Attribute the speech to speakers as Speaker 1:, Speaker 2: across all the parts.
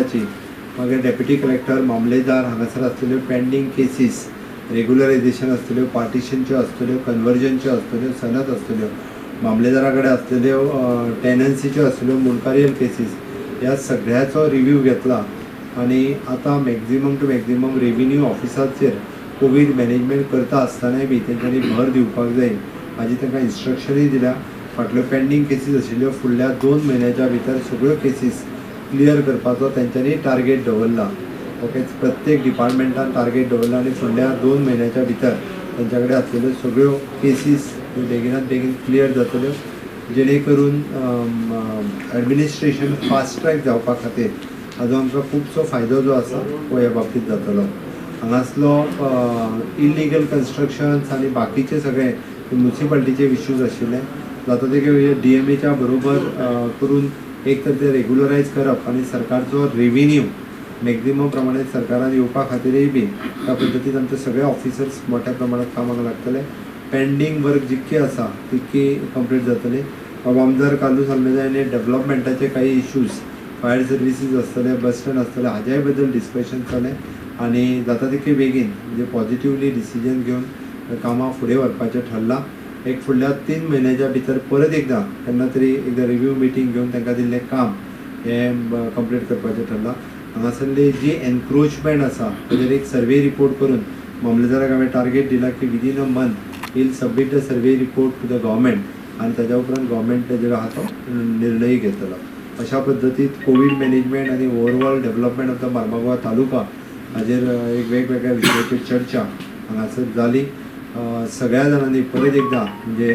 Speaker 1: कलेक्टराची मागीर deputy collector मामलेदार हांगासर आसतल्यो पेंडींग केसीस रेग्युलरायझेशन आसतल्यो पार्टिशनच्यो आसतल्यो कन्वर्जनच्यो आसतल्यो सनद आसतल्यो मामलेदारा कडेन आसतल्यो टेनन्सीच्यो आसतल्यो मुनकारियल केसीस ह्या सगळ्याचो रिव्ह्यू घेतला आनी आतां मॅक्झिमम टू मॅक्झिमम रेव्हेन्यू ऑफिसाचेर कोवीड मॅनेजमेंट करता आसतनाय बी तेंच्यांनी भर दिवपाक जाय हाजी तांकां इन्स्ट्रक्शनूय दिल्या। फाटल्यो पेंडींग केसीस आशिल्ल्यो फुडल्या 2 म्हयन्याच्या भितर सगळ्यो केसीस क्लियर करपाचो तेंच्यांनी टार्गेट दवरला। ओके, प्रत्येक डिपार्टमेंटान टार्गेट दवरला आनी फुडल्या 2 म्हयन्याच्या भितर तेंच्या कडेन आसलेल्यो सगळ्यो केसीस बेगिनात बेगीन क्लियर जातल्यो जेणे करून एडमिनिस्ट्रेशन फास्ट ट्रॅक जावपा खातीर हाजो आमकां खुबसो फायदो जो आसा तो ह्या बाबतींत जातलो। हांगासलो इलिगल कन्स्ट्रक्शन्स आनी बाकीचे सगळे म्युनिसिपालिटीचे इश्यूज आशिल्ले जाता ते DMAच्या बरोबर करून एक तर ते रेग्युलरायज करप आनी सरकारचो रेव्हेन्यू मॅक्झिमम प्रमाणे सरकारान येवपा खातीरय बी त्या पद्दतीन आमचे सगळे ऑफिसर्स मोठ्या प्रमाणात कामाक लागतले। पेंडींग वर्क जितके आसा तितकी कंप्लीट जातली। आमदार कालूस आल्मेदानी डेव्हलपमेंटाचे काही इश्यूज फायर सर्विसीस आसतले बस स्टँड आसतले हाज्याय बद्दल डिस्कशन जालें आनी जाता तितके बेगीन म्हणजे पॉझिटिव्हली डिसिजन घेवन कामां फुडें व्हरपाचें ठरलां। एक फुडल्या 3 म्हयन्याच्या भितर परत एकदां केन्ना तरी एकदां रिव्ह्यू मिटींग घेवन तांकां दिल्लें काम हें कंप्लीट करपाचें ठरलां। हांगासरली जी एनक्रोचमेंट आसा ताचेर एक सर्वे रिपोर्ट करून मामलेदाराक हांवें टार्गेट दिला की within a month he'll submit the survey report to the government आनी ताच्या उपरांत गव्हर्मेंट ताजेर आहा तो निर्णय घेतलो। अशा पद्दतीन कोवीड मॅनेजमेंट आनी overall development of the Mormugao taluka हाजेर एक वेगवेगळ्या विशयाचेर चर्चा हांगासर जाली। सगळ्या जाणांनी परत एकदां म्हणजे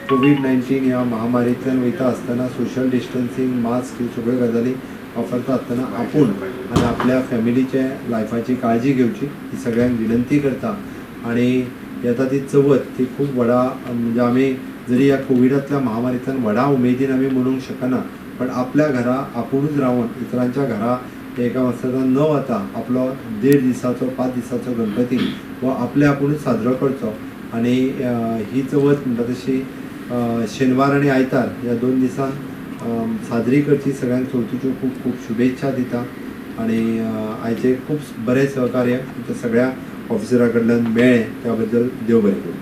Speaker 1: कोवीड-19 ह्या महामारींतल्यान वयता आसतना सोशल डिस्टन्सिंग मास्क ह्यो सगळ्यो गजाली वापरता आसतना आपूण आनी आपल्या फॅमिलीचे लायफाची काळजी घेवची ही सगळ्यांक विनंती करता। आनी येता ती चवथ ती खूब व्हडा म्हणजे आमी जरी ह्या कोविडांतल्या महामारींतल्यान व्हडा उमेदीन आमी म्हणूंक शकना पण आपल्या घरा आपुणूच रावन इतरांच्या घरा एका वर्साचा न वता आपलो 1.5 दिसाचो 5 दिसाचो गणपती हो आपल्या आपुणूच साजरो करचो। आनी ही चवथ म्हणटा तशी शेनवार आनी आयतार ह्या 2 दिसान साजरी करची। सगळ्यांक चवथीच्यो खूब खूब शुभेच्छा दिता आनी आयचे खूब बरें सहकार्य सगळ्या ऑफिसरा कडल्यान मेळ्ळें त्या बद्दल देव बरें करूं।